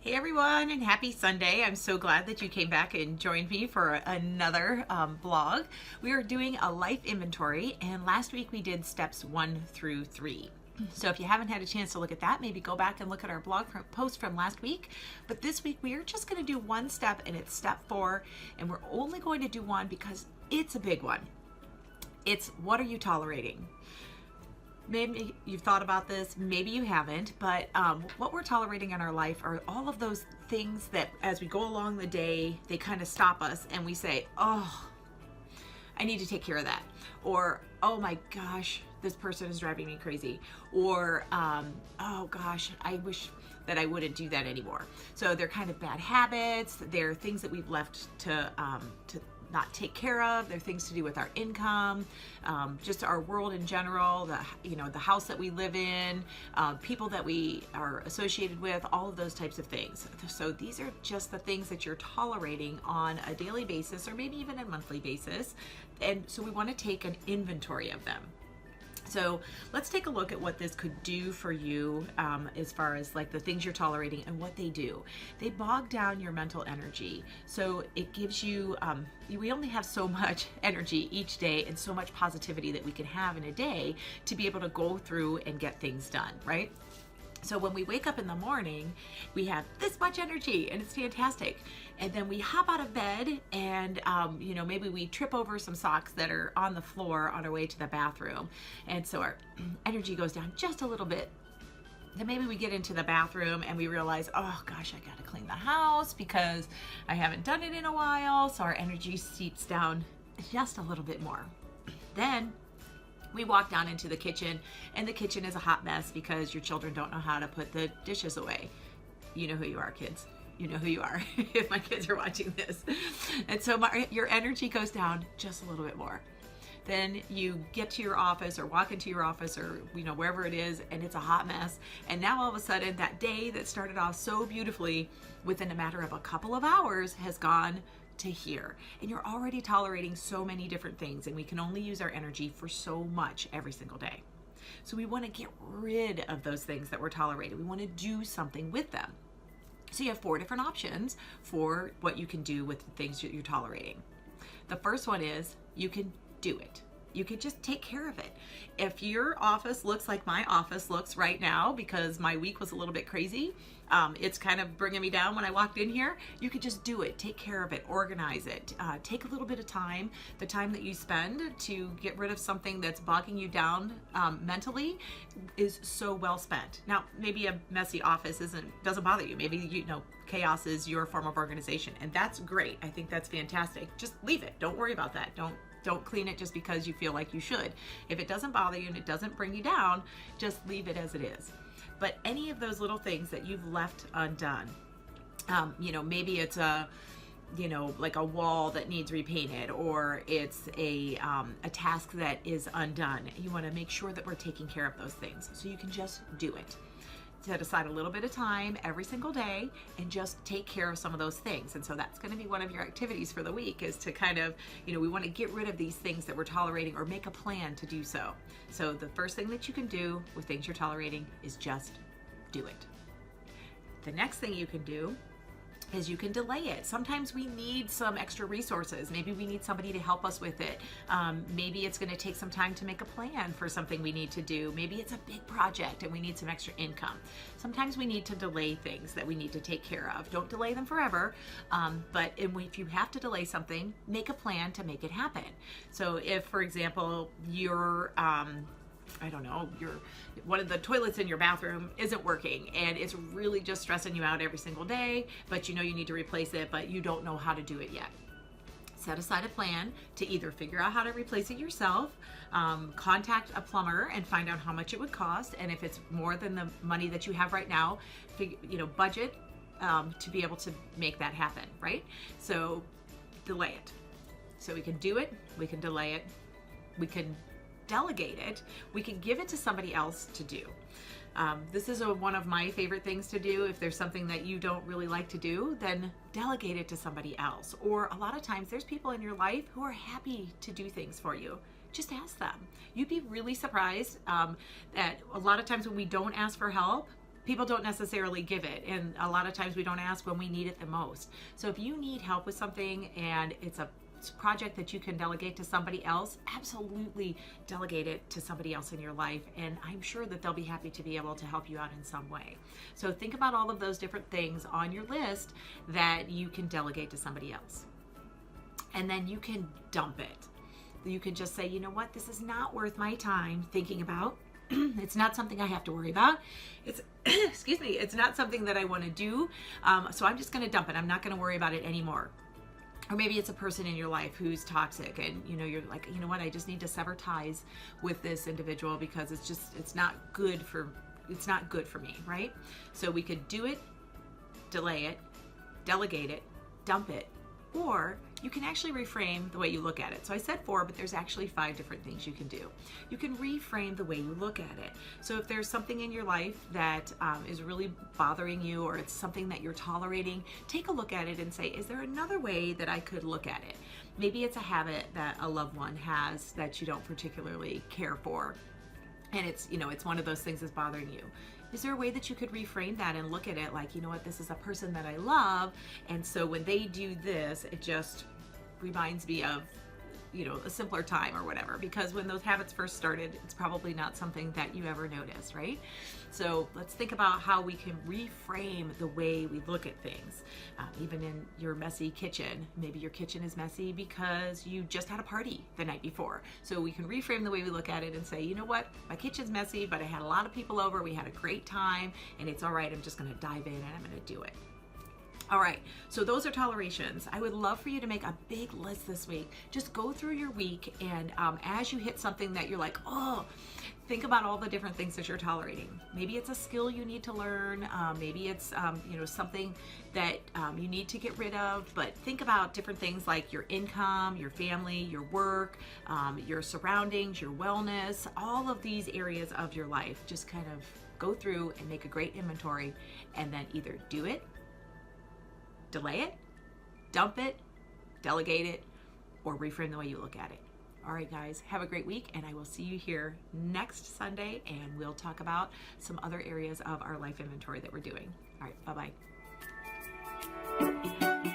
Hey everyone, and happy Sunday. I'm so glad that you came back and joined me for another blog. We are doing a life inventory, and last week we did steps 1 through 3. So if you haven't had a chance to look at that, maybe go back and look at our blog post from last week. But this week we are just going to do one step, and it's step 4, and we're only going to do one because it's a big one. It's, what are you tolerating? Maybe you've thought about this, maybe you haven't, but what we're tolerating in our life are all of those things that as we go along the day, they kind of stop us and we say, oh, I need to take care of that. Or, oh my gosh, this person is driving me crazy. Or, oh gosh, I wish that I wouldn't do that anymore. So they're kind of bad habits. They're things that we've left to not take care of. They're things to do with our income, just our world in general, the house that we live in, people that we are associated with, all of those types of things. So these are just the things that you're tolerating on a daily basis or maybe even a monthly basis. And so we want to take an inventory of them. So let's take a look at what this could do for you as far as like the things you're tolerating and what they do. They bog down your mental energy. So it gives you, we only have so much energy each day and so much positivity that we can have in a day to be able to go through and get things done, right? So when we wake up in the morning, we have this much energy and it's fantastic. And then we hop out of bed and, maybe we trip over some socks that are on the floor on our way to the bathroom. And so our energy goes down just a little bit. Then maybe we get into the bathroom and we realize, oh gosh, I gotta clean the house because I haven't done it in a while. So our energy seeps down just a little bit more. Then we walk down into the kitchen, and the kitchen is a hot mess because your children don't know how to put the dishes away. You know who you are, kids. You know who you are if my kids are watching this. And so your energy goes down just a little bit more. Then you get to your office or walk into your office or wherever it is, and it's a hot mess. And now all of a sudden that day that started off so beautifully within a matter of a couple of hours has gone to here, and you're already tolerating so many different things, and we can only use our energy for so much every single day. So we want to get rid of those things that we're tolerating. We want to do something with them. So you have 4 different options for what you can do with the things that you're tolerating. The first one is you can do it. You could just take care of it. If your office looks like my office looks right now because my week was a little bit crazy, it's kind of bringing me down when I walked in here, you could just do it, take care of it, organize it, take a little bit of time. The time that you spend to get rid of something that's bogging you down mentally is so well spent. Now, maybe a messy office doesn't bother you. Maybe chaos is your form of organization, and that's great. I think that's fantastic. Just leave it. Don't worry about that. Don't clean it just because you feel like you should. If it doesn't bother you and it doesn't bring you down, just leave it as it is. But any of those little things that you've left undone, maybe it's like a wall that needs repainted, or it's a task that is undone. You want to make sure that we're taking care of those things. So you can just do it. Set aside a little bit of time every single day and just take care of some of those things. And so that's going to be one of your activities for the week, is to kind of, we want to get rid of these things that we're tolerating or make a plan to do so. So the first thing that you can do with things you're tolerating is just do it. The next thing you can do is you can delay it. Sometimes we need some extra resources. Maybe we need somebody to help us with it. Maybe it's going to take some time to make a plan for something we need to do. Maybe it's a big project and we need some extra income. Sometimes we need to delay things that we need to take care of. Don't delay them forever, but if you have to delay something, make a plan to make it happen. So if, for example, you're one of the toilets in your bathroom isn't working and it's really just stressing you out every single day, but you need to replace it, but you don't know how to do it yet. Set aside a plan to either figure out how to replace it yourself, contact a plumber and find out how much it would cost, and if it's more than the money that you have right now, budget to be able to make that happen, right? So delay it. So we can do it, we can delay it, we can delegate it, we can give it to somebody else to do. This is one of my favorite things to do. If there's something that you don't really like to do, then delegate it to somebody else. Or a lot of times there's people in your life who are happy to do things for you. Just ask them. You'd be really surprised that a lot of times when we don't ask for help, people don't necessarily give it, and a lot of times we don't ask when we need it the most. So if you need help with something and it's a project that you can delegate to somebody else, absolutely delegate it to somebody else in your life, and I'm sure that they'll be happy to be able to help you out in some way. So think about all of those different things on your list that you can delegate to somebody else, and then you can dump it. You can just say, you know what, this is not worth my time thinking about. It's not something I have to worry about. It's excuse me, it's not something that I want to do, so I'm just going to dump it. I'm not going to worry about it anymore. Or maybe it's a person in your life who's toxic, and you're like, you know what, I just need to sever ties with this individual because it's not good for me, right? So we could do it, delay it, delegate it, dump it, or you can actually reframe the way you look at it. So I said 4, but there's actually 5 different things you can do. You can reframe the way you look at it. So if there's something in your life that is really bothering you, or it's something that you're tolerating, take a look at it and say, is there another way that I could look at it? Maybe it's a habit that a loved one has that you don't particularly care for, and it's one of those things that's bothering you. Is there a way that you could reframe that and look at it like, you know what, this is a person that I love, and so when they do this, it just reminds me of a simpler time or whatever, because when those habits first started, it's probably not something that you ever noticed, right? So let's think about how we can reframe the way we look at things. Even in your messy kitchen, maybe your kitchen is messy because you just had a party the night before. So we can reframe the way we look at it and say, you know what, my kitchen's messy, but I had a lot of people over, we had a great time, and it's all right, I'm just gonna dive in and I'm gonna do it. All right, so those are tolerations. I would love for you to make a big list this week. Just go through your week, and as you hit something that you're like, oh, think about all the different things that you're tolerating. Maybe it's a skill you need to learn. Maybe it's something that you need to get rid of. But think about different things like your income, your family, your work, your surroundings, your wellness, all of these areas of your life. Just kind of go through and make a great inventory, and then either do it, delay it, dump it, delegate it, or reframe the way you look at it. All right, guys, have a great week, and I will see you here next Sunday, and we'll talk about some other areas of our life inventory that we're doing. All right, bye-bye.